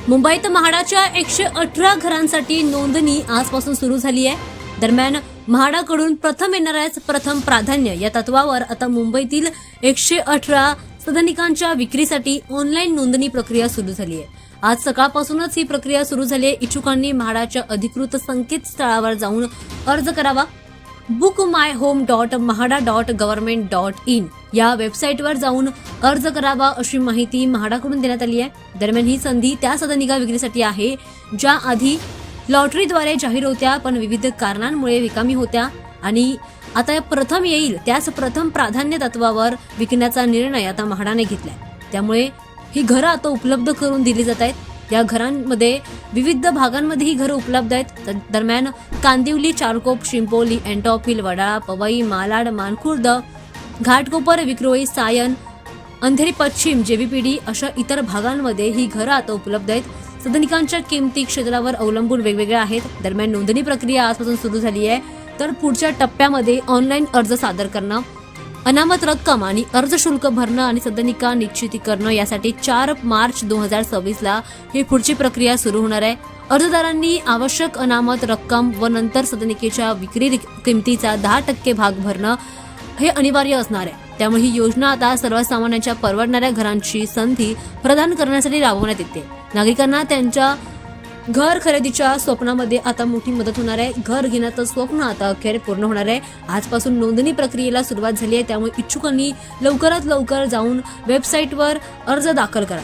मुंबईत म्हाडाच्या 118 घरांसाठी नोंदणी आजपासून सुरू झाली आहे. दरम्यान म्हाडाकडून प्रथम येणाऱ्याच प्रथम प्राधान्य या तत्वावर आता मुंबईतील 118 सदनिकांच्या विक्रीसाठी ऑनलाईन नोंदणी प्रक्रिया सुरू झाली आहे. आज सकाळपासूनच ही प्रक्रिया सुरू झाली आहे. इच्छुकांनी म्हाडाच्या अधिकृत संकेतस्थळावर जाऊन अर्ज करावा. bookmyhome.mahada.government.in या वेबसाईटवर जाऊन अर्ज करावा अशी माहिती म्हाडाकडून देण्यात आली आहे. दरम्यान ही संधी त्या सदनिका विक्रीसाठी आहे ज्या आधी लॉटरीद्वारे जाहीर होत्या पण विविध कारणांमुळे रिकामी होत्या आणि आता प्रथम येईल त्याच प्रथम प्राधान्य तत्वावर विकण्याचा निर्णय आता म्हाडाने घेतलाय. त्यामुळे ही घरं आता उपलब्ध करून दिली जात आहेत. या घरांमध्ये विविध भागांमध्ये ही घरं उपलब्ध आहेत. दरम्यान कांदिवली, चारकोप, शिंपोली, एंटॉपिल, वडाळा, पवई, मालाड, मानखुर्द, घाटकोपर, विक्रोळी, सायन, अंधेरी पश्चिम, जेबीपीडी अशा इतर भागांमध्ये ही घरं आता उपलब्ध आहेत. सदनिकांच्या किमती क्षेत्रावर अवलंबून वेगवेगळ्या आहेत. दरम्यान नोंदणी प्रक्रिया आजपासून सुरू झाली आहे. तर पुढच्या टप्प्यामध्ये ऑनलाईन अर्ज सादर करणं, अनामत रक्कम आणि अर्ज शुल्क भरणं आणि सदनिका निश्चिती करणं यासाठी 4 मार्च 2026 ही पुढची प्रक्रिया सुरू होणार आहे. अर्जदारांनी आवश्यक अनामत रक्कम व नंतर सदनिकेच्या विक्री किमतीचा 10% भाग भरणं हे अनिवार्य असणार आहे. त्यामुळे ही योजना आता सर्वसामान्यांच्या परवडणाऱ्या घरांची संधी प्रदान करण्यासाठी राबवण्यात येते. नागरिकांना त्यांच्या घर खरेदीच्या स्वप्नामध्ये आता मोठी मदत होणार आहे. घर घेण्याचं स्वप्न आता अखेर पूर्ण होणार आहे. आजपासून नोंदणी प्रक्रियेला सुरुवात झाली आहे. त्यामुळे इच्छुकांनी लवकरात लवकर जाऊन वेबसाईटवर अर्ज दाखल करा.